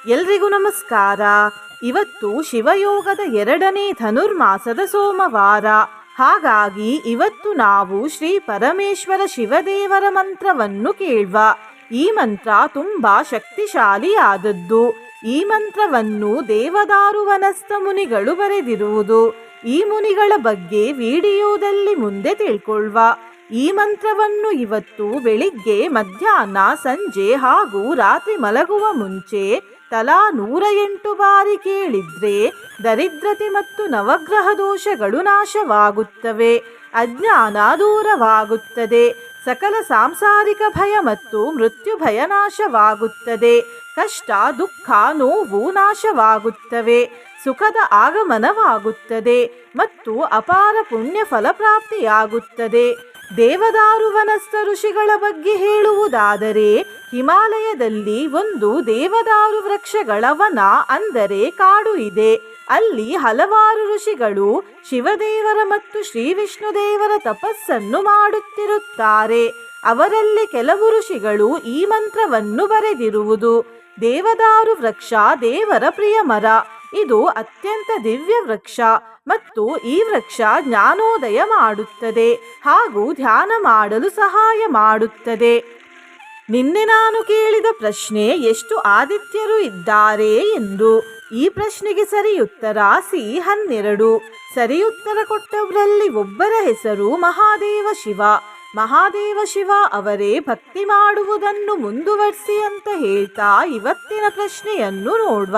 ಎಲ್ರಿಗೂ ನಮಸ್ಕಾರ. ಇವತ್ತು ಶಿವಯೋಗದ 2ನೇ ಧನುರ್ಮಾಸದ ಸೋಮವಾರ. ಹಾಗಾಗಿ ಇವತ್ತು ನಾವು ಶ್ರೀ ಪರಮೇಶ್ವರ ಶಿವದೇವರ ಮಂತ್ರವನ್ನು ಕೇಳುವ. ಈ ಮಂತ್ರ ತುಂಬಾ ಶಕ್ತಿಶಾಲಿಯಾದದ್ದು. ಈ ಮಂತ್ರವನ್ನು ದೇವದಾರುವನಸ್ಥ ಮುನಿಗಳು ಬರೆದಿರುವುದು. ಈ ಮುನಿಗಳ ಬಗ್ಗೆ ವಿಡಿಯೋದಲ್ಲಿ ಮುಂದೆ ತಿಳ್ಕೊಳ್ಳುವ. ಈ ಮಂತ್ರವನ್ನು ಇವತ್ತು ಬೆಳಿಗ್ಗೆ, ಮಧ್ಯಾಹ್ನ, ಸಂಜೆ ಹಾಗೂ ರಾತ್ರಿ ಮಲಗುವ ಮುಂಚೆ ತಲಾ 108 ಬಾರಿ ಕೇಳಿದ್ರೆ ದರಿದ್ರತೆ ಮತ್ತು ನವಗ್ರಹ ದೋಷಗಳು ನಾಶವಾಗುತ್ತವೆ, ಅಜ್ಞಾನ ದೂರವಾಗುತ್ತದೆ, ಸಕಲ ಸಾಂಸಾರಿಕ ಭಯ ಮತ್ತು ಮೃತ್ಯು ಭಯ ನಾಶವಾಗುತ್ತದೆ, ಕಷ್ಟ ದುಃಖ ನೋವು ನಾಶವಾಗುತ್ತವೆ, ಸುಖದ ಆಗಮನವಾಗುತ್ತದೆ ಮತ್ತು ಅಪಾರ ಪುಣ್ಯ ಫಲಪ್ರಾಪ್ತಿಯಾಗುತ್ತದೆ. ದೇವದಾರುವನಸ್ಥ ಋಷಿಗಳ ಬಗ್ಗೆ ಹೇಳುವುದಾದರೆ, ಹಿಮಾಲಯದಲ್ಲಿ ಒಂದು ದೇವದಾರು ವೃಕ್ಷಗಳ ವನ ಅಂದರೆ ಕಾಡು ಇದೆ. ಅಲ್ಲಿ ಹಲವಾರು ಋಷಿಗಳು ಶಿವದೇವರ ಮತ್ತು ಶ್ರೀ ವಿಷ್ಣುದೇವರ ತಪಸ್ಸನ್ನು ಮಾಡುತ್ತಿರುತ್ತಾರೆ. ಅವರಲ್ಲಿ ಕೆಲವು ಋಷಿಗಳು ಈ ಮಂತ್ರವನ್ನು ಬರೆದಿರುವುದು. ದೇವದಾರು ವೃಕ್ಷ ದೇವರ ಪ್ರಿಯ ಮರ. ಇದು ಅತ್ಯಂತ ದಿವ್ಯ ವೃಕ್ಷ ಮತ್ತು ಈ ವೃಕ್ಷ ಜ್ಞಾನೋದಯ ಮಾಡುತ್ತದೆ ಹಾಗೂ ಧ್ಯಾನ ಮಾಡಲು ಸಹಾಯ ಮಾಡುತ್ತದೆ. ನಿನ್ನೆ ನಾನು ಕೇಳಿದ ಪ್ರಶ್ನೆ, ಎಷ್ಟು ಆದಿತ್ಯರು ಇದ್ದಾರೆ ಎಂದು. ಈ ಪ್ರಶ್ನೆಗೆ ಸರಿಯುತ್ತರ C12. ಸರಿಯುತ್ತರ ಕೊಟ್ಟವರಲ್ಲಿ ಒಬ್ಬರ ಹೆಸರು ಮಹಾದೇವ ಶಿವ. ಮಹಾದೇವ ಶಿವ ಅವರೇ ಭಕ್ತಿ ಮಾಡುವುದನ್ನು ಮುಂದುವರಿಸಿ ಅಂತ ಹೇಳ್ತಾ ಇವತ್ತಿನ ಪ್ರಶ್ನೆಯನ್ನು ನೋಡುವ.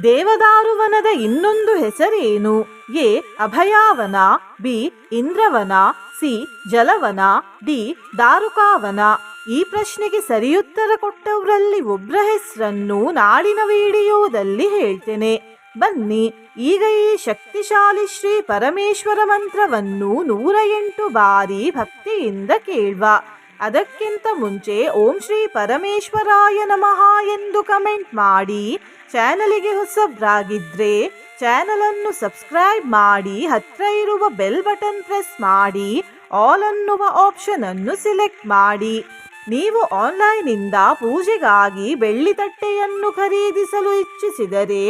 ದೇವದಾರುವನದ ಇನ್ನೊಂದು ಹೆಸರೇನು? ಎ ಅಭಯಾವನ, ಬಿ ಇಂದ್ರವನ, ಸಿ ಜಲವನ, ಡಿ ದಾರುಕಾವನ. ಈ ಪ್ರಶ್ನೆಗೆ ಸರಿಯುತ್ತರ ಕೊಟ್ಟವರಲ್ಲಿ ಒಬ್ಬರ ಹೆಸರನ್ನು ನಾಳಿನ ವಿಡಿಯೋದಲ್ಲಿ ಹೇಳ್ತೇನೆ. ಬನ್ನಿ ಈಗ ಈ ಶಕ್ತಿಶಾಲಿ ಶ್ರೀ ಪರಮೇಶ್ವರ ಮಂತ್ರವನ್ನು 108 ಬಾರಿ ಭಕ್ತಿಯಿಂದ ಕೇಳುವ. ಅದಕ್ಕಿಂತ ಮುಂಚೆ ಓಂ ಶ್ರೀ ಪರಮೇಶ್ವರಾಯ ನಮಃ ಎಂದು ಕಮೆಂಟ್ ಮಾಡಿ. ಚಾನಲಿಗೆ ಹೊಸಬ್ರಾಗಿದ್ರೆ ಚಾನಲ್ ಅನ್ನು ಸಬ್ಸ್ಕ್ರೈಬ್ ಮಾಡಿ, ಹತ್ರ ಇರುವ ಬೆಲ್ ಬಟನ್ ಪ್ರೆಸ್ ಮಾಡಿ, ಆಲ್ ಅನ್ನುವ ಆಪ್ಷನ್ ಅನ್ನು ಸಿಲೆಕ್ಟ್ ಮಾಡಿ. ನೀವು ಆನ್ಲೈನ್ನಿಂದ ಪೂಜೆಗಾಗಿ ಬೆಳ್ಳಿ ತಟ್ಟೆಯನ್ನು ಖರೀದಿಸಲು ಇಚ್ಛಿಸಿದರೆ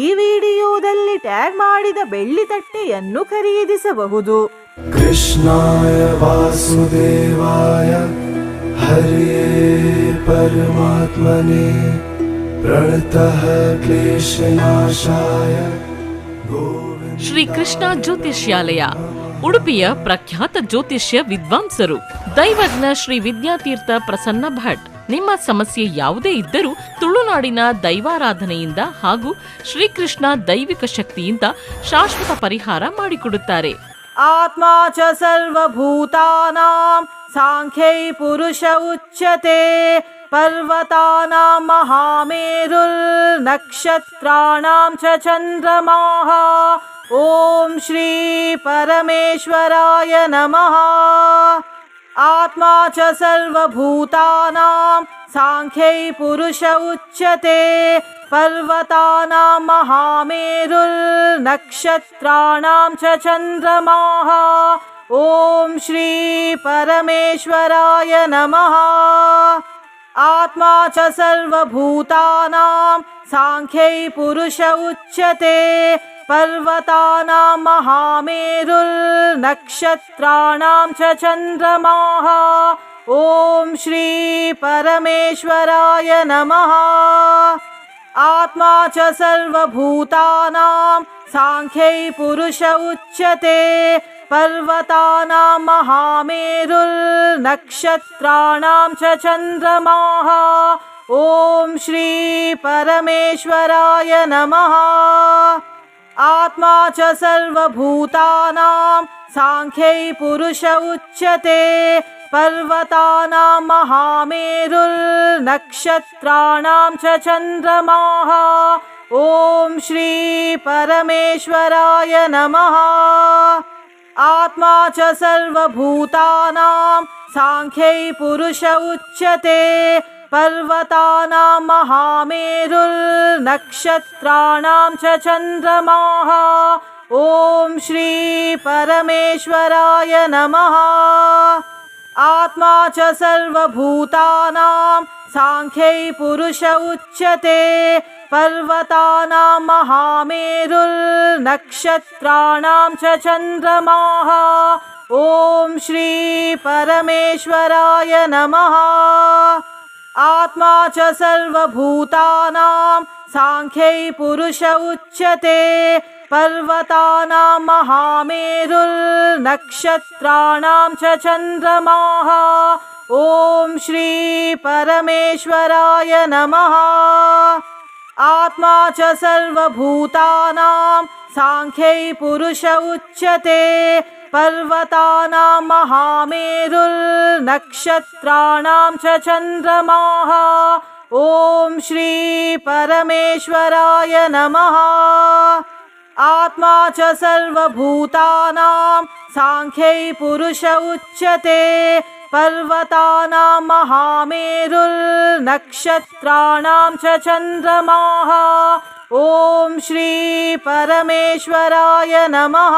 ಈ ವಿಡಿಯೋದಲ್ಲಿ ಟ್ಯಾಗ್ ಮಾಡಿದ ಬೆಳ್ಳಿ ತಟ್ಟೆಯನ್ನು ಖರೀದಿಸಬಹುದು. ಕೃಷ್ಣಾಯ ವಾಸುದೇವಾಯ ಹರಿಯೇ ಪರಮಾತ್ಮನೇ ಪ್ರಣತಃ ಕ್ಲೇಶನಾಶಾಯ ಗೋವಿಂದ. ಶ್ರೀ ಕೃಷ್ಣ ಜ್ಯೋತಿಷ್ಯಾಲಯ, ಉಡುಪಿಯ ಪ್ರಖ್ಯಾತ ಜ್ಯೋತಿಷ್ಯ ವಿದ್ವಾಂಸರು ದೈವಜ್ಞ ಶ್ರೀ ವಿದ್ಯಾತೀರ್ಥ ಪ್ರಸನ್ನ ಭಟ್. ನಿಮ್ಮ ಸಮಸ್ಯೆ ಯಾವುದೇ ಇದ್ದರೂ ತುಳುನಾಡಿನ ದೈವಾರಾಧನೆಯಿಂದ ಹಾಗೂ ಶ್ರೀಕೃಷ್ಣ ದೈವಿಕ ಶಕ್ತಿಯಿಂದ ಶಾಶ್ವತ ಪರಿಹಾರ ಮಾಡಿಕೊಡುತ್ತಾರೆ. ಆತ್ಮ ಚ ಸರ್ವಭೂತಾನಾಂ ಸಾಂಖ್ಯೈ ಪುರುಷ ಉಚ್ಯತೆ. ಪರ್ವತಾನಾಂ ಮಹಾಮೇರುರ್ ನಕ್ಷತ್ರಾಣಾಂ ಚ ಚಂದ್ರಮಾಃ. ಓಂ ಶ್ರೀ ಪರಮೇಶ್ವರಾಯ ನಮಃ. ಆತ್ಮ ಚ ಸರ್ವಭೂತಾನಾಂ ಸಾಂಖ್ಯೈ ಪುರುಷ ಉಚ್ಯತೆ. ಪರ್ವತಾನಾಂ ಮಹಾಮೇರುರ್ ನಕ್ಷತ್ರಾಣಾಂ ಚ ಚಂದ್ರಮಾಃ. ಓಂ ಶ್ರೀ ಪರಮೇಶ್ವರಾಯ ನಮಃ. ಆತ್ಮ ಚ ಸರ್ವಭೂತಾನಾಂ ಸಾಂಖ್ಯೈ ಪುರುಷ ಉಚ್ಯತೆ. ಪರ್ವತಾನಾಂ ಮಹಾಮೇರುರ್ ನಕ್ಷತ್ರಾಣಾಂ ಚ ಚಂದ್ರಮಾಃ. ಓಂ ಶ್ರೀ ಪರಮೇಶ್ವರಾಯ ನಮಃ. ಆತ್ಮ ಚ ಸರ್ವಭೂತಾನಾಂ ಸಾಂಖ್ಯೈ ಪುರುಷ ಉಚ್ಯತೆ. ಪರ್ವತಾನಾಂ ಮಹಾಮೇರುರ್ ನಕ್ಷತ್ರಾಣಾಂ ಚ ಚಂದ್ರಮಾಃ. ಓಂ ಶ್ರೀ ಪರಮೇಶ್ವರಾಯ ನಮಃ. ಆತ್ಮ ಚ ಸರ್ವಭೂತಾನಾಂ ಸಾಂಖ್ಯೈ ಪುರುಷ ಉಚ್ಯತೆ. ಪರ್ವತಾನಾಂ ಮಹಾಮೇರುರ್ ನಕ್ಷತ್ರಾಣಾಂ ಚ ಚಂದ್ರಮಾಃ. ಓಂ ಶ್ರೀ ಪರಮೇಶ್ವರಾಯ ನಮಃ. ಆತ್ಮ ಚ ಸರ್ವಭೂತಾನಾಂ ಸಾಂಖ್ಯೈ ಪುರುಷ ಉಚ್ಯತೆ. ಪರ್ವತಾನಾಂ ಮಹಾಮೇರುರ್ ನಕ್ಷತ್ರಾಣಾಂ ಚ ಚಂದ್ರಮಾಃ. ಓಂ ಶ್ರೀ ಪರಮೇಶ್ವರಾಯ ನಮಃ. ಆತ್ಮ ಚ ಸರ್ವಭೂತಾನಾಂ ಸಾಂಖ್ಯೈ ಪುರುಷ ಉಚ್ಯತೆ. पर्वतानां महामेरुर्नक्षत्राणां च चन्द्रमाः। ॐ श्री परमेश्वराय नमः। आत्मा च सर्वभूतानां सांख्यै पुरुष उच्यते। पर्वतानां महामेरुर्नक्षत्राणां च चन्द्रमाः। ॐ श्री परमेश्वराय नमः। आत्मा च सर्वभूतानां सांख्यै पुरुष उच्यते। पर्वतानां महामेरुर्नक्षत्राणां च चन्द्रमाः। ॐ श्री परमेश्वराय नमः। आत्मा च सर्वभूतानां सांख्यै पुरुष उच्यते। पर्वतानां महामेरुर्नक्षत्राणां च चन्द्रमाः। ॐ श्री परमेश्वराय नमः।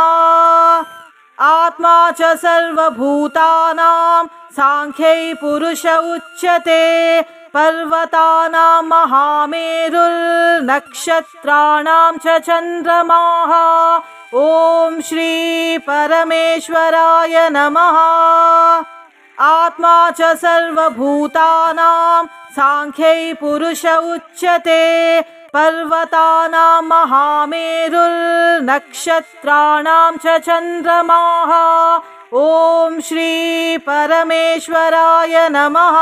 आत्मा च सर्वभूतानां सांख्यै पुरुष उच्यते। पर्वतानां महामेरुर्नक्षत्राणां च चन्द्रमाः। ॐ श्री परमेश्वराय नमः। आत्मा च सर्वभूतानां सांख्यै पुरुष उच्यते। पर्वतानां महामेरुर्नक्षत्राणां च चन्द्रमाः। ॐ श्री परमेश्वराय नमः।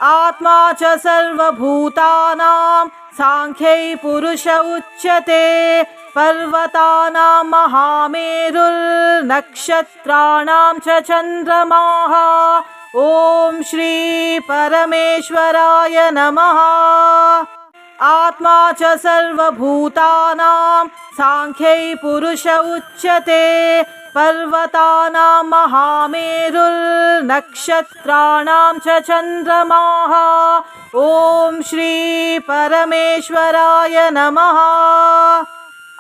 आत्मा च सर्वभूतानां सांख्यै पुरुष उच्यते। पर्वतानां महामेरुर्नक्षत्राणां च चन्द्रमाः। ॐ श्री परमेश्वराय नमः। आत्मा च सर्वभूतानां सांख्यै पुरुष उच्यते। पर्वतानां महामेरुर्नक्षत्राणां च चन्द्रमाः। ॐ श्री परमेश्वराय नमः।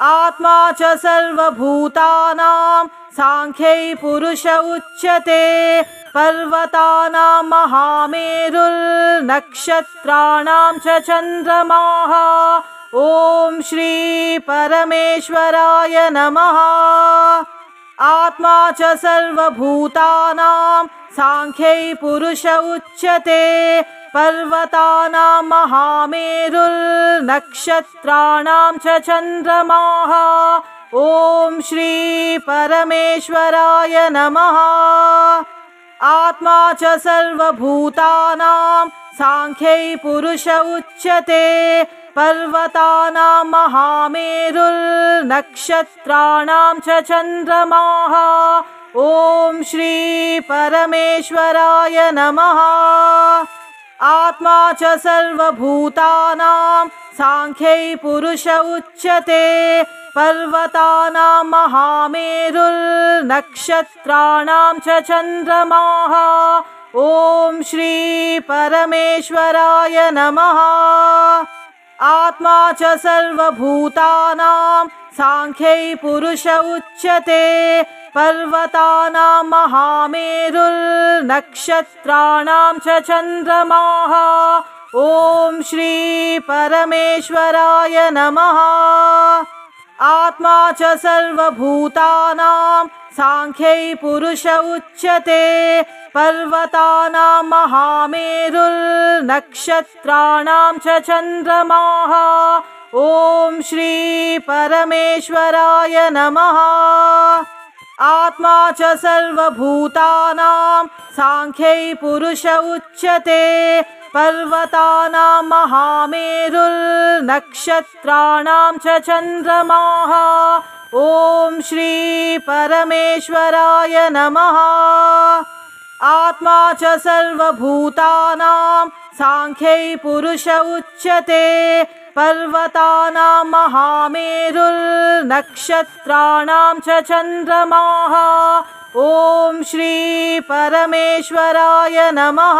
आत्मा च सर्वभूतानां सांख्यै पुरुष उच्यते। पर्वतानां महामेरुर्नक्षत्राणां च चन्द्रमाः। ॐ श्री परमेश्वराय नमः। आत्मा च सर्वभूतानां सांख्यै पुरुष उच्यते। पर्वतानां महामेरुर्नक्षत्राणां च चन्द्रमाः। ॐ श्री परमेश्वराय नमः। आत्मा च सर्वभूतानां सांख्यै पुरुष उच्यते। पर्वतानां महामेरुर्नक्षत्राणां च चन्द्रमाः। ॐ श्री परमेश्वराय नमः। आत्मा च सर्वभूतानां सांख्यै पुरुष उच्यते। पर्वतानां महामेरुर्नक्षत्राणां च चन्द्रमाः। ॐ श्री परमेश्वराय नमः। आत्मा च सर्वभूतानां सांख्यै पुरुष उच्यते। पर्वतानां महामेरुर्नक्षत्राणां च चन्द्रमाः। ॐ श्री परमेश्वराय नमः। आत्मा च सर्वभूतानां सांख्यै पुरुष उच्यते। पर्वतानां महामेरुर्नक्षत्राणां च चन्द्रमाः। ॐ श्री परमेश्वराय नमः। आत्मा च सर्वभूतानां सांख्यै पुरुष उच्यते। पर्वतानां महामेरुर्नक्षत्राणां च चन्द्रमाः। ॐ श्री परमेश्वराय नमः। आत्मा च सर्वभूतानां सांख्यै पुरुष उच्यते। पर्वतानां महामेरुर्नक्षत्राणां च चन्द्रमाः। ॐ श्री परमेश्वराय नमः।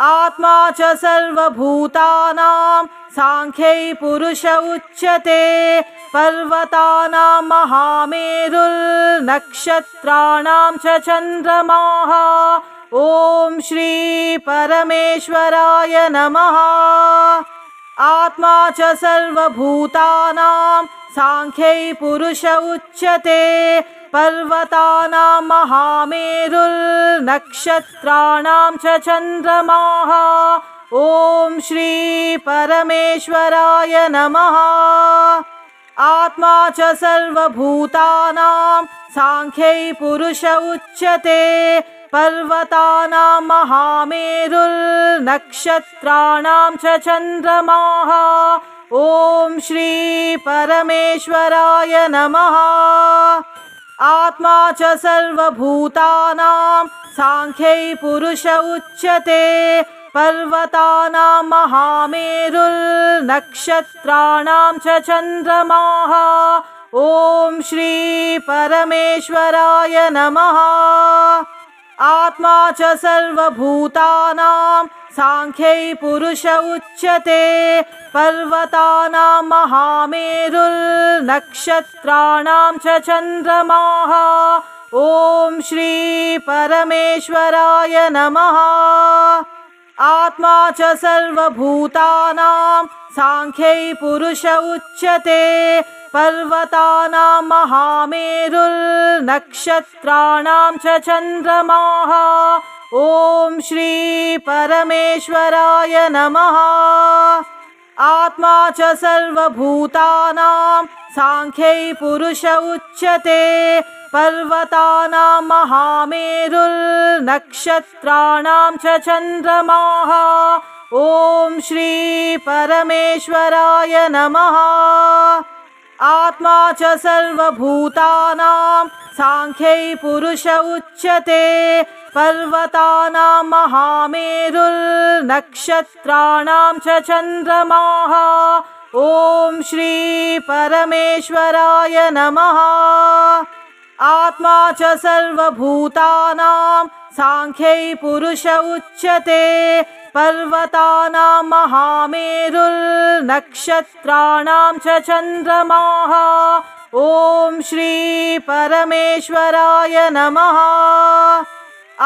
आत्मा च सर्वभूतानां सांख्यै पुरुष उच्यते। पर्वतानां महामेरुर्नक्षत्राणां च चन्द्रमाः। ॐ श्री परमेश्वराय नमः। आत्मा च सर्वभूतानां साङ्ख्यै पुरुष उच्यते पर्वतानां महामेरुर्नक्षत्राणां च चन्द्रमाः ॐ श्री परमेश्वराय नमः। आत्मा च सर्वभूतानां साङ्ख्यै पुरुष उच्यते पर्वतानां महामेरुर्नक्षत्राणां च चन्द्रमाः ॐ श्री परमेश्वराय नमः। आत्मा च सर्वभूतानां साङ्ख्यै पुरुष उच्यते पर्वतानां महामेरुर्नक्षत्राणां च चन्द्रमाः ॐ श्री परमेश्वराय नमः। आत्मा च सर्वभूतानां साङ्ख्यै पुरुष उच्यते पर्वतानां महामेरुर्नक्षत्राणां च चन्द्रमाः ॐ श्री परमेश्वराय नमः। आत्मा च सर्वभूतानां साङ्ख्यै पुरुष उच्यते पर्वतानां महामेरुर्नक्षत्राणां च चन्द्रमाः ॐ श्री परमेश्वराय नमः। आत्मा च सर्वभूतानां साङ्ख्यै पुरुष उच्यते पर्वतानां महामेरुर्नक्षत्राणां च चन्द्रमाः ॐ श्री परमेश्वराय नमः। आत्मा च सर्वभूतानां साङ्ख्यै पुरुष उच्यते पर्वतानां महामेरुर्नक्षत्राणां च चन्द्रमाः ॐ श्री परमेश्वराय नमः। आत्मा च सर्वभूतानां साङ्ख्यै पुरुष उच्यते पर्वतानां महामेरुर्नक्षत्राणां च चन्द्रमाः ॐ श्री परमेश्वराय नमः।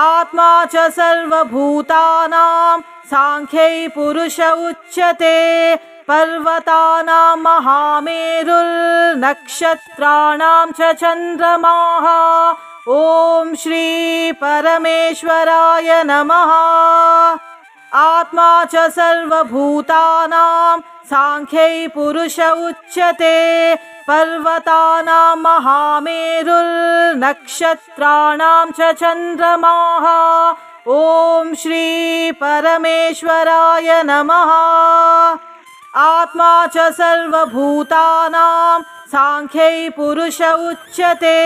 आत्मा च सर्वभूतानां साङ्ख्यै पुरुष उच्यते पर्वतानां महामेरुर्नक्षत्राणां च चन्द्रमाः ॐ श्री परमेश्वराय नमः। आत्मा च सर्वभूतानां साङ्ख्यै पुरुष उच्यते पर्वतानां महामेरुर्नक्षत्राणां च चन्द्रमाः ॐ श्री परमेश्वराय नमः। आत्मा च सर्वभूतानां साङ्ख्यै पुरुष उच्यते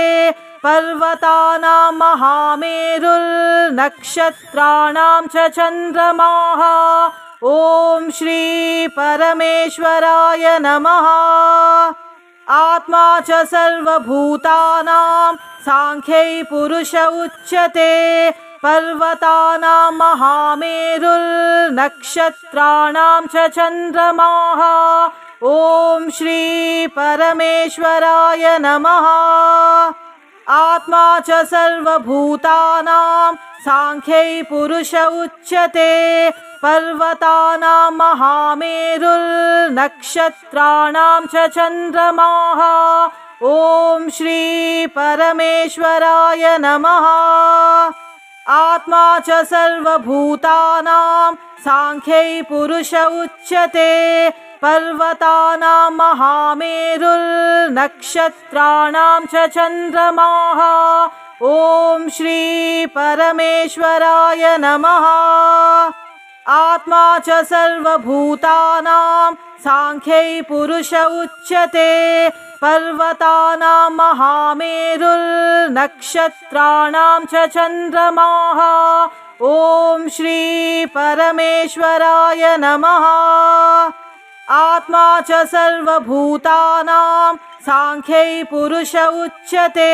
पर्वतानां महामेरुर्नक्षत्राणां च चन्द्रमाः ॐ श्री परमेश्वराय नमः। आत्मा च सर्वभूतानां साङ्ख्यै पुरुष उच्यते पर्वतानां महामेरुर्नक्षत्राणां च चन्द्रमाः ॐ श्री परमेश्वराय नमः। आत्मा च सर्वभूतानां साङ्ख्यै पुरुष उच्यते पर्वतानां महामेरुर्नक्षत्राणां च चन्द्रमाः ॐ श्री परमेश्वराय नमः। आत्मा च सर्वभूतानां साङ्ख्यै पुरुष उच्यते पर्वतानां महामेरुर्नक्षत्राणां च चन्द्रमाः ॐ श्री परमेश्वराय नमः। आत्मा च सर्वभूतानां साङ्ख्यै पुरुष उच्यते पर्वतानां महामेरुर्नक्षत्राणां च चन्द्रमाः ॐ श्री परमेश्वराय नमः। आत्मा च सर्वभूतानां साङ्ख्यै पुरुष उच्यते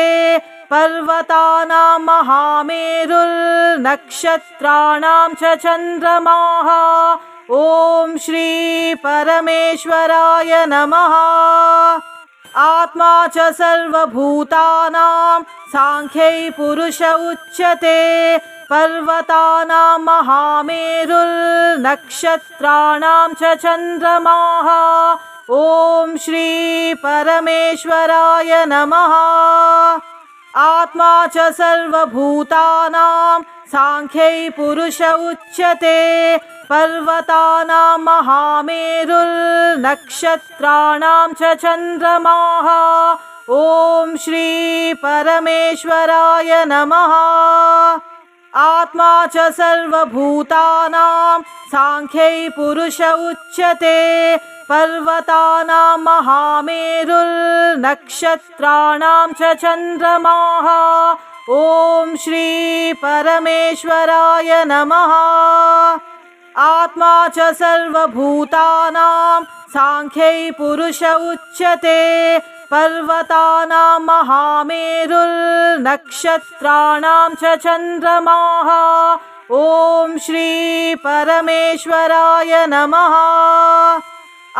पर्वतानां महामेरुर्नक्षत्राणां च चन्द्रमाः ॐ श्री परमेश्वराय नमः। आत्मा च सर्वभूतानां साङ्ख्यै पुरुष उच्यते पर्वतानां महामेरुर्नक्षत्राणां च चन्द्रमाः। ॐ श्री परमेश्वराय नमः। आत्मा च सर्वभूतानां सांख्यै पुरुष उच्यते। पर्वतानां महामेरुर्नक्षत्राणां च चन्द्रमाः। ॐ श्री परमेश्वराय नमः। आत्मा च सर्वभूतानां सांख्यै पुरुष उच्यते। पर्वतानां महामेरुर्नक्षत्राणां च चन्द्रमाः। ॐ श्री परमेश्वराय नमः। आत्मा च सर्वभूतानां सांख्यै पुरुष उच्यते। पर्वतानां महामेरुर्नक्षत्राणां च चन्द्रमाः। ॐ श्री परमेश्वराय नमः।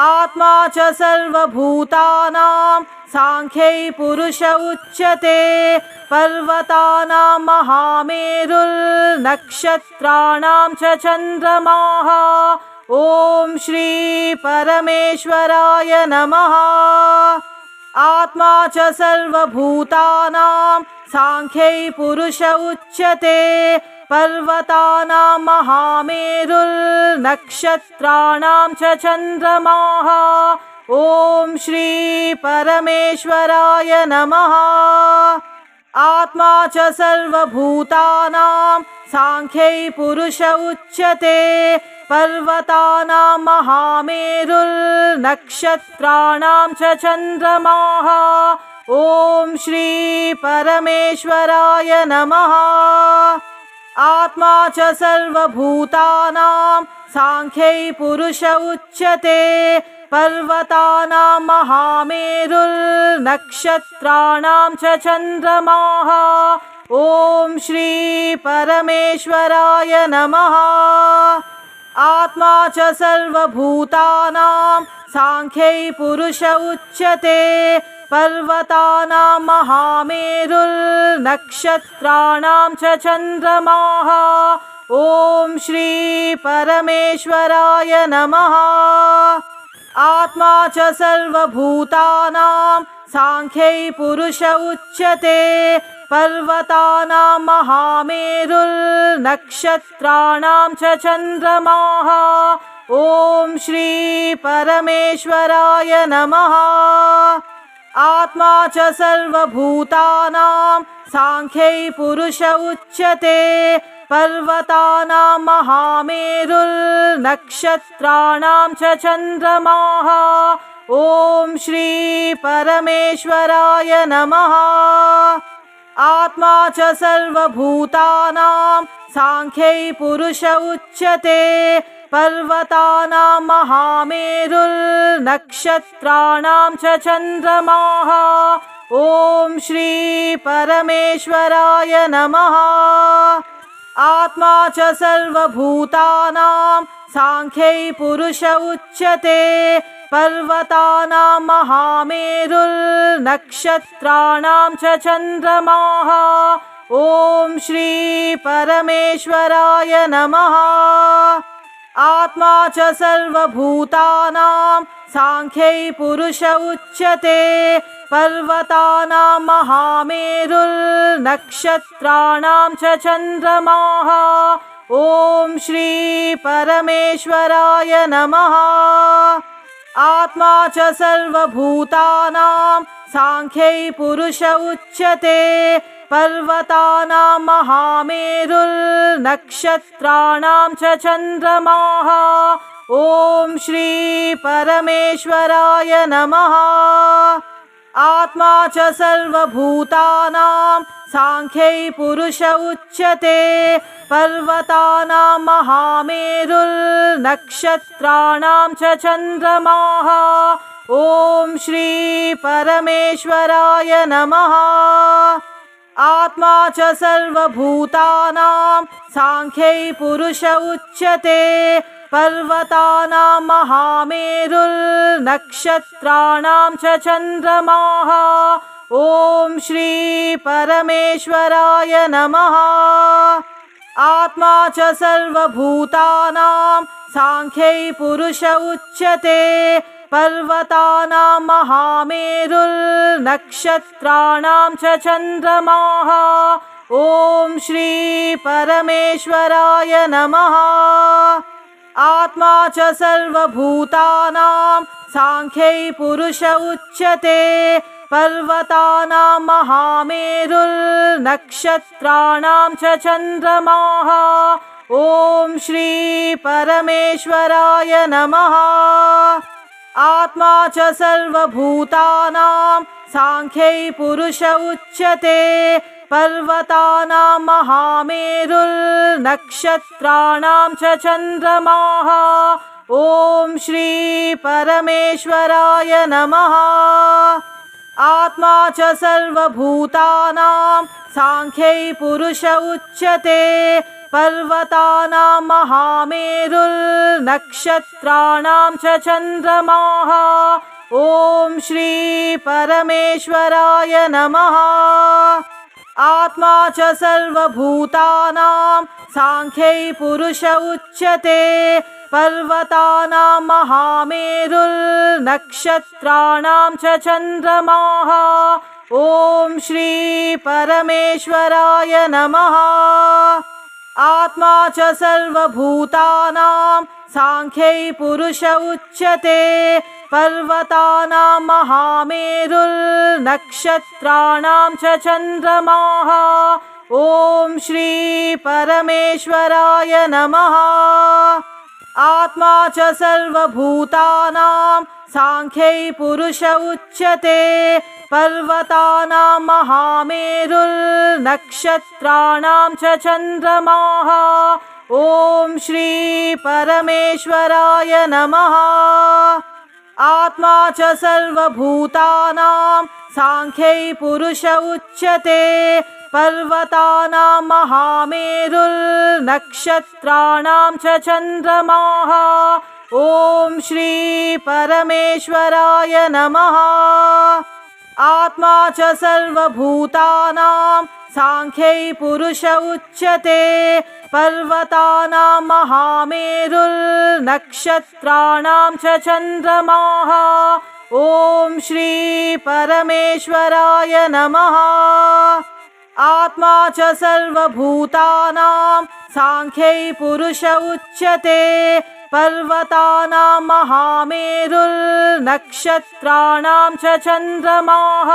आत्मा च सर्वभूतानां सांख्यै पुरुष उच्यते। पर्वतानां महामेरुर्नक्षत्राणां च चन्द्रमाः। ॐ श्री परमेश्वराय नमः। आत्मा च सर्वभूतानां सांख्यै पुरुष उच्यते। पर्वतानां महामेरुर्नक्षत्राणां च चन्द्रमाः। ॐ श्री परमेश्वराय नमः। आत्मा च सर्वभूतानां सांख्यै पुरुष उच्यते। पर्वतानां महामेरुर्नक्षत्राणां च चन्द्रमाः। ॐ श्री परमेश्वराय नमः। आत्मा च सर्वभूतानां सांख्यै पुरुष उच्यते। पर्वतानां महामेरुर्नक्षत्राणां च चन्द्रमाः। ॐ श्री परमेश्वराय नमः। आत्मा च सर्वभूतानां सांख्यै पुरुष उच्यते। पर्वतानां महामेरुर्नक्षत्राणां च चन्द्रमाः। ॐ श्री परमेश्वराय नमः। आत्मा च सर्वभूतानां सांख्यै पुरुष उच्यते। पर्वतानां महामेरुर्नक्षत्राणां च चन्द्रमाः। ॐ श्री परमेश्वराय नमः। आत्मा च सर्वभूतानां सांख्यै पुरुष उच्यते। पर्वतानां महामेरुर्नक्षत्राणां च चन्द्रमाः। ॐ श्री परमेश्वराय नमः। आत्मा च सर्वभूतानां सांख्यै पुरुष उच्यते। पर्वतानां महामेरुर्नक्षत्राणां च चन्द्रमाः। ॐ श्री परमेश्वराय नमः। आत्मा च सर्वभूतानां सांख्यै पुरुष उच्यते। पर्वतानां महामेरुर्नक्षत्राणां च चन्द्रमाः। ॐ श्री परमेश्वराय नमः। आत्मा च सर्वभूतानां सांख्यै पुरुष उच्यते। पर्वतानां महामेरुर्नक्षत्राणां च चन्द्रमाः। ॐ श्री परमेश्वराय नमः। आत्मा च सर्वभूतानां सांख्यै पुरुष उच्यते। पर्वतानां महामेरुर्नक्षत्राणां च चन्द्रमाः। ॐ श्री परमेश्वराय नमः। आत्मा च सर्वभूतानां सांख्यै पुरुष उच्यते। पर्वतानां महामेरुर्नक्षत्राणां च चन्द्रमाः। ॐ श्री परमेश्वराय नमः। आत्मा च सर्वभूतानां सांख्यै पुरुष उच्यते। पर्वतानां महामेरुर्नक्षत्राणां च चन्द्रमाः। ॐ श्री परमेश्वराय नमः। आत्मा च सर्वभूतानां साङ्ख्यै पुरुष उच्यते पर्वतानां महामेरुर्नक्षत्राणां च चन्द्रमाः ॐ श्री परमेश्वराय नमः। आत्मा च सर्वभूतानां साङ्ख्यै पुरुष उच्यते पर्वतानां महामेरुर्नक्षत्राणां च चन्द्रमाः ॐ श्री परमेश्वराय नमः। आत्मा च सर्वभूतानां साङ्ख्यै पुरुष उच्यते पर्वतानां महामेरुर्नक्षत्राणां च चन्द्रमाः ॐ श्री परमेश्वराय नमः। आत्मा च सर्वभूतानां साङ्ख्यै पुरुष उच्यते पर्वतानां महामेरुर्नक्षत्राणां च चन्द्रमाः ॐ श्री परमेश्वराय नमः। आत्मा च सर्वभूतानां साङ्ख्यै पुरुष उच्यते पर्वतानां महामेरुर्नक्षत्राणां च चन्द्रमाः ॐ श्री परमेश्वराय नमः। आत्मा च सर्वभूतानां साङ्ख्यै पुरुष उच्यते पर्वतानां महामेरुर्नक्षत्राणां च चन्द्रमाः ॐ श्री परमेश्वराय नमः। आत्मा च सर्वभूतानां साङ्ख्यै पुरुष उच्यते पर्वतानां महामेरुर्नक्षत्राणां च चन्द्रमाः ॐ श्री परमेश्वराय नमः। आत्मा च सर्वभूतानां साङ्ख्यै पुरुष उच्यते पर्वतानां महामेरुर्नक्षत्राणां च चन्द्रमाः ॐ श्री परमेश्वराय नमः। आत्मा च सर्वभूतानां साङ्ख्यै पुरुष उच्यते पर्वतानां महामेरुर्नक्षत्राणां च चन्द्रमाः ॐ श्री परमेश्वराय नमः। आत्मा च सर्वभूतानां साङ्ख्यै पुरुष उच्यते पर्वतानां महामेरुर्नक्षत्राणां च चन्द्रमाः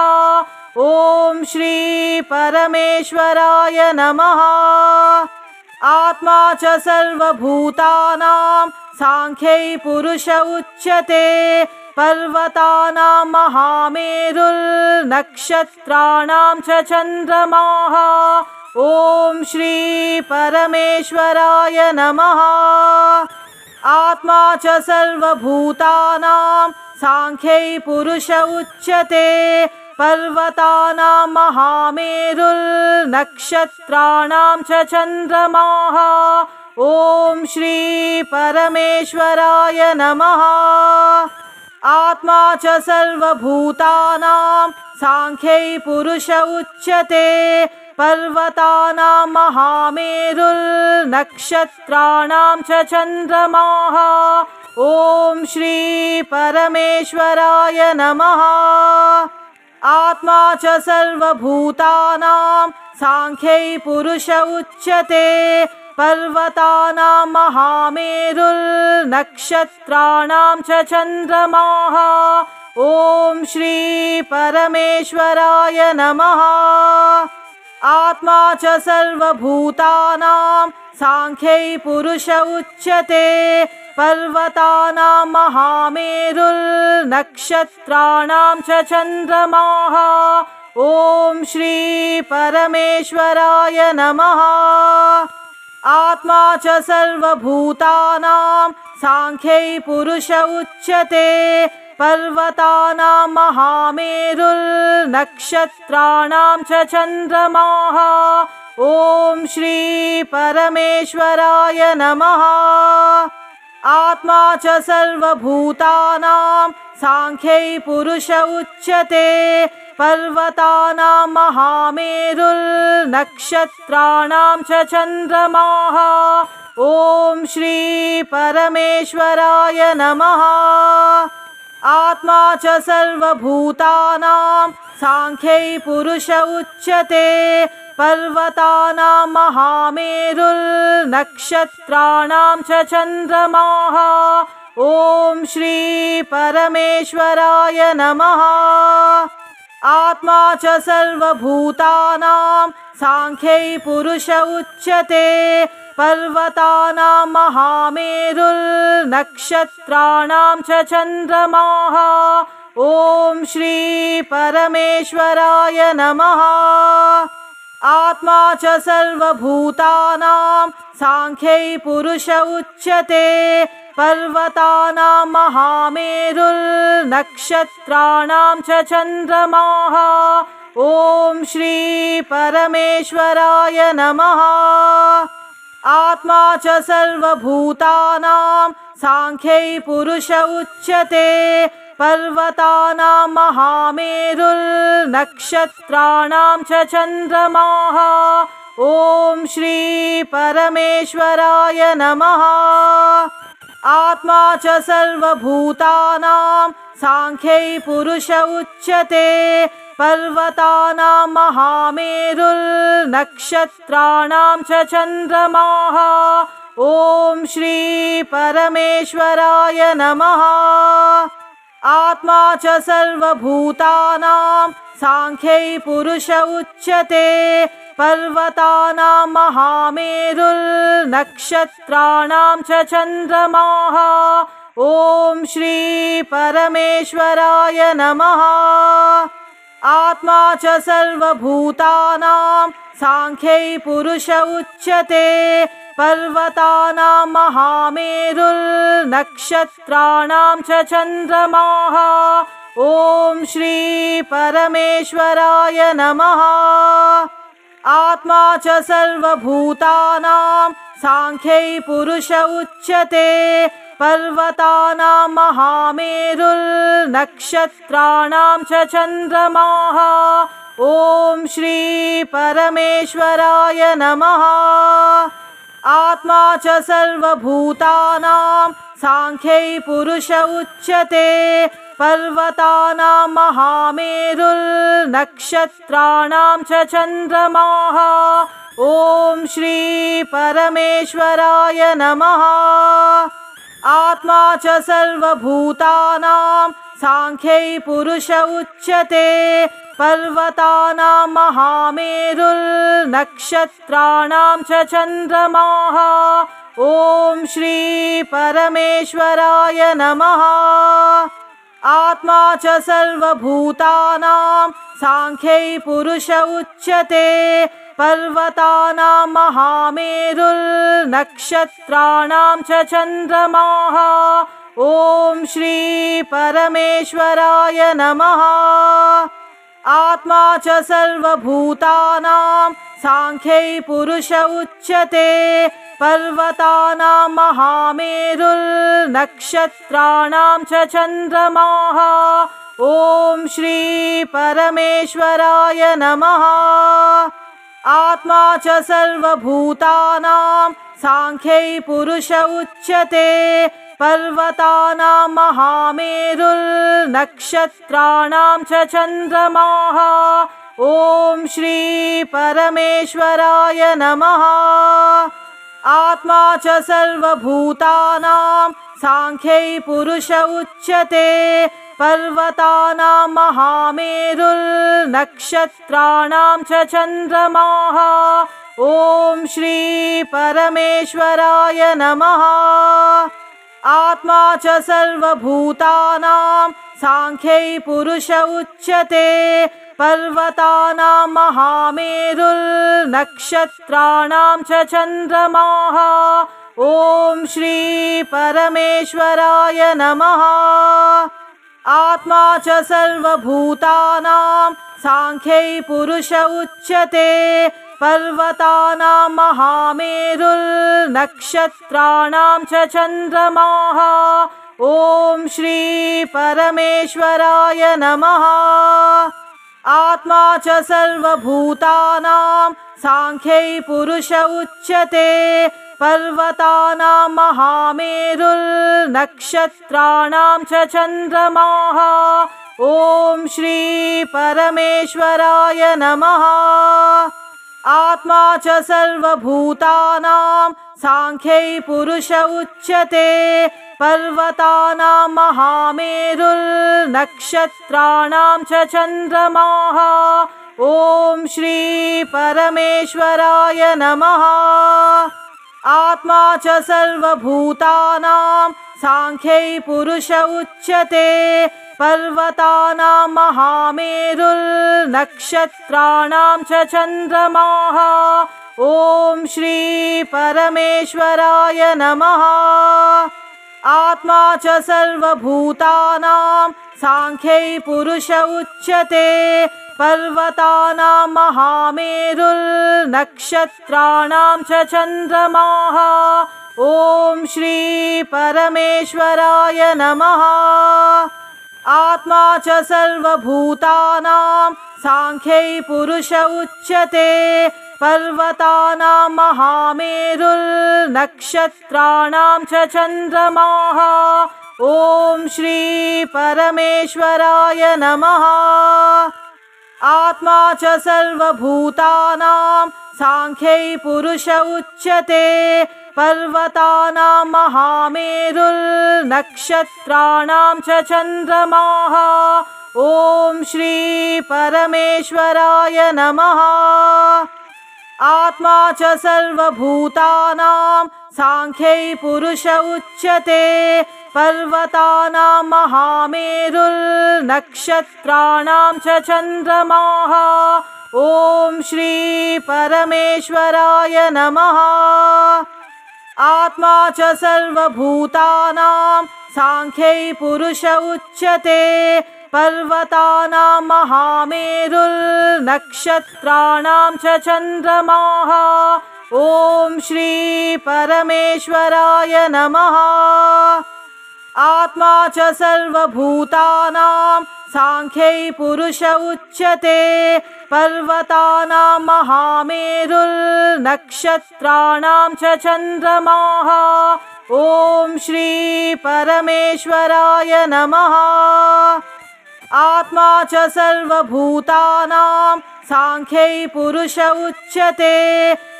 ॐ श्री परमेश्वराय नमः। आत्मा च सर्वभूतानां साङ्ख्यै पुरुष उच्यते पर्वतानां महामेरुर्नक्षत्राणां च चन्द्रमाः ॐ श्री परमेश्वराय नमः। आत्मा च सर्वभूतानां साङ्ख्यै पुरुष उच्यते पर्वतानां महामेरुर्नक्षत्राणां च चन्द्रमाः ॐ श्री परमेश्वराय नमः। आत्मा च सर्वभूतानां साङ्ख्यै पुरुष उच्यते पर्वतानां महामेरुर्नक्षत्राणां च चन्द्रमाः ॐ श्री परमेश्वराय नमः। आत्मा च सर्वभूतानां साङ्ख्यै पुरुष उच्यते पर्वतानां महामेरुर्नक्षत्राणां च चन्द्रमाः ॐ श्री परमेश्वराय नमः। आत्मा च सर्वभूतानां साङ्ख्यै पुरुष उच्यते पर्वतानां महामेरुर्नक्षत्राणां च चन्द्रमाः ॐ श्री परमेश्वराय नमः। आत्मा च सर्वभूतानां साङ्ख्यै पुरुष उच्यते पर्वतानां महामेरुर्नक्षत्राणां च चन्द्रमाः ॐ श्री परमेश्वराय नमः। आत्मा च सर्वभूतानां साङ्ख्यै पुरुष उच्यते पर्वतानां महामेरुर्नक्षत्राणां च चन्द्रमाः। ॐ श्री परमेश्वराय नमः। आत्मा च सर्वभूतानां सांख्यै पुरुष उच्यते। पर्वतानां महामेरुर्नक्षत्राणां च चन्द्रमाः। ॐ श्री परमेश्वराय नमः। आत्मा च सर्वभूतानां सांख्यै पुरुष उच्यते। पर्वतानां महामेरुर्नक्षत्राणां च चन्द्रमाः। ॐ श्री परमेश्वराय नमः। आत्मा च सर्वभूतानां सांख्यै पुरुष उच्यते। पर्वतानां महामेरुर्नक्षत्राणां च चन्द्रमाः। ॐ श्री परमेश्वराय नमः। आत्मा च सर्वभूतानां सांख्यै पुरुष उच्यते। पर्वतानां महामेरुर्नक्षत्राणां च चन्द्रमाः। ॐ श्री परमेश्वराय नमः। आत्मा च सर्वभूतानां सांख्यै पुरुष उच्यते। पर्वतानां महामेरुर्नक्षत्राणां च चन्द्रमाः। ॐ श्री परमेश्वराय नमः। आत्मा च सर्वभूतानां सांख्यै पुरुष उच्यते। पर्वतानां महामेरुर्नक्षत्राणां च चन्द्रमाः। ॐ श्री परमेश्वराय नमः। आत्मा च सर्वभूतानां सांख्यै पुरुष उच्यते। पर्वतानां महामेरुर्नक्षत्राणां च चन्द्रमाः। ॐ श्री परमेश्वराय नमः। आत्मा च सर्वभूतानां सांख्यै पुरुष उच्यते। पर्वतानां महामेरुर्नक्षत्राणां च चन्द्रमाः। ॐ श्री परमेश्वराय नमः। आत्मा च सर्वभूतानां सांख्यै पुरुष उच्यते। पर्वतानां महामेरुर्नक्षत्राणां च चन्द्रमाः। ॐ श्री परमेश्वराय नमः। आत्मा च सर्वभूतानां सांख्यै पुरुष उच्यते। पर्वतानां महामेरुर्नक्षत्राणां च चन्द्रमाः। ॐ श्री परमेश्वराय नमः। आत्मा च सर्वभूतानां सांख्यै पुरुष उच्यते। पर्वतानां महामेरुर्नक्षत्राणां च चन्द्रमाः। ॐ श्री परमेश्वराय नमः। आत्मा च सर्वभूतानां सांख्यै पुरुष उच्यते। पर्वतानां महामेरुर्नक्षत्राणां च चन्द्रमाः। ॐ श्री परमेश्वराय नमः। आत्मा च सर्वभूतानां सांख्यै पुरुष उच्यते। पर्वतानां महामेरुर्नक्षत्राणां च चन्द्रमाः। ॐ श्री परमेश्वराय नमः। आत्मा च सर्वभूतानां सांख्यै पुरुष उच्यते। पर्वतानां महामेरुर्नक्षत्राणां च चन्द्रमाः। ॐ श्री परमेश्वराय नमः। आत्मा च सर्वभूतानां सांख्यै पुरुष उच्यते। पर्वतानां महामेरुर्नक्षत्राणां च चन्द्रमाः। ॐ श्री परमेश्वराय नमः। आत्मा च सर्वभूतानां सांख्यै पुरुष उच्यते। पर्वतानां महामेरुर्नक्षत्राणां च चन्द्रमाः। ॐ श्री परमेश्वराय नमः। आत्मा च सर्वभूतानां साङ्ख्यै पुरुष उच्यते पर्वतानां महामेरुर्नक्षत्राणां च चन्द्रमाः ॐ श्री परमेश्वराय नमः। आत्मा च सर्वभूतानां साङ्ख्यै पुरुष उच्यते पर्वतानां महामेरुर्नक्षत्राणां च चन्द्रमाः ॐ श्री परमेश्वराय नमः। आत्मा च सर्वभूतानां साङ्ख्यै पुरुष उच्यते पर्वतानां महामेरुर्नक्षत्राणां च चन्द्रमाः ॐ श्री परमेश्वराय नमः। आत्मा च सर्वभूतानां साङ्ख्यै पुरुष उच्यते पर्वतानां महामेरुर्नक्षत्राणां च चन्द्रमाः ॐ श्री परमेश्वराय नमः। आत्मा च सर्वभूतानां साङ्ख्यै पुरुष उच्यते पर्वतानां महामेरुर्नक्षत्राणां च चन्द्रमाः ॐ श्री परमेश्वराय नमः। आत्मा च सर्वभूतानां साङ्ख्यै पुरुष उच्यते पर्वतानां महामेरुर्नक्षत्राणां च चन्द्रमाः ॐ श्री परमेश्वराय नमः। आत्मा च सर्वभूतानां साङ्ख्यै पुरुष उच्यते पर्वतानां महामेरुर्नक्षत्राणां च चन्द्रमाः ॐ श्री परमेश्वराय नमः। आत्मा च सर्वभूतानां साङ्ख्यै पुरुष उच्यते पर्वतानां महामेरुर्नक्षत्राणां च चन्द्रमाः ॐ श्री परमेश्वराय नमः। आत्मा च सर्वभूतानां साङ्ख्यै पुरुष उच्यते पर्वतानां महामेरुर्नक्षत्राणां च चन्द्रमाः ॐ श्री परमेश्वराय नमः। आत्मा च सर्वभूतानां साङ्ख्यै पुरुष उच्यते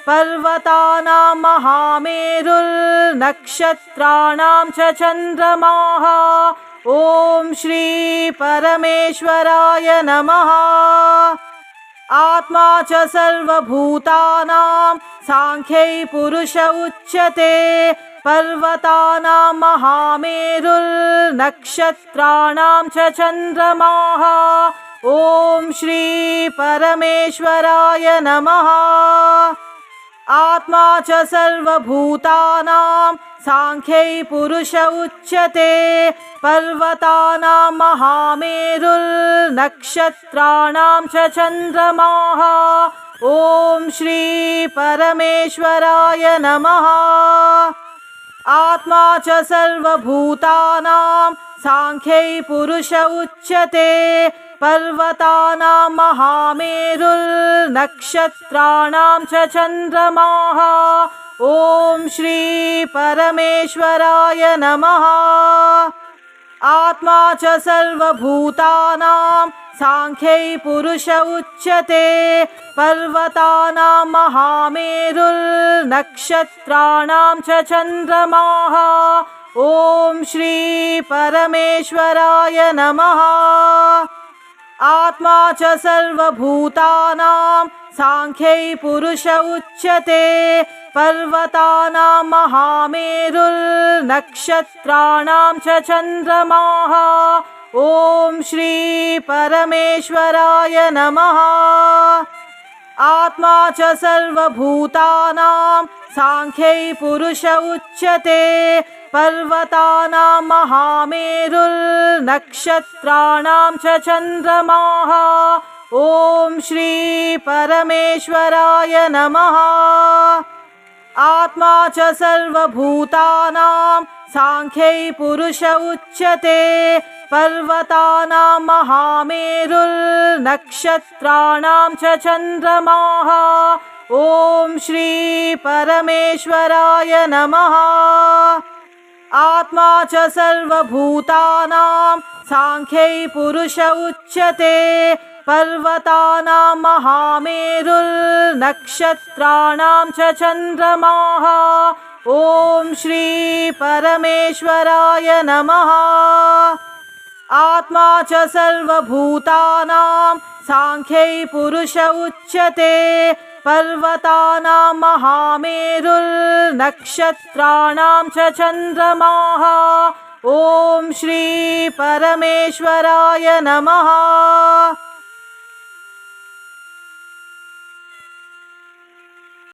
पर्वतानां महामेरुर्नक्षत्राणां च चन्द्रमाः ॐ श्री परमेश्वराय नमः। आत्मा च सर्वभूतानां साङ्ख्यै पुरुष उच्यते पर्वतानां महामेरुर्नक्षत्राणां च चन्द्रमाः ॐ श्री परमेश्वराय नमः। आत्मा च सर्वभूतानां साङ्ख्यै पुरुष उच्यते पर्वतानां महामेरुर्नक्षत्राणां च चन्द्रमाः ॐ श्री परमेश्वराय नमः। आत्मा च सर्वभूतानां साङ्ख्यै पुरुष उच्यते पर्वतानां महामेरुर्नक्षत्राणां च चन्द्रमाः ॐ श्री परमेश्वराय नमः। आत्मा च सर्वभूतानां साङ्ख्यै पुरुष उच्यते पर्वतानां महामेरुर्नक्षत्राणां च चन्द्रमाः ॐ श्री परमेश्वराय नमः। आत्मा च सर्वभूतानां साङ्ख्यै पुरुष उच्यते पर्वतानां महामेरुर्नक्षत्राणां च चन्द्रमाः ॐ श्री परमेश्वराय नमः। आत्मा च सर्वभूतानां साङ्ख्यै पुरुष उच्यते पर्वतानां महामेरुर्नक्षत्राणां च चन्द्रमाः ॐ श्री परमेश्वराय नमः। आत्मा च सर्वभूतानां साङ्ख्यै पुरुष उच्यते पर्वतानां महामेरुर्नक्षत्राणां च चन्द्रमाः ॐ श्री परमेश्वराय नमः। आत्मा च सर्वभूतानां साङ्ख्यै पुरुष उच्यते पर्वतानां महामेरुर्नक्षत्राणां च चन्द्रमाः ॐ श्री परमेश्वराय नमः। आत्मा च सर्वभूतानां साङ्ख्यै पुरुष उच्यते पर्वतानां महामेरुर्नक्षत्राणां च चन्द्रमाः ॐ श्री परमेश्वराय नमः।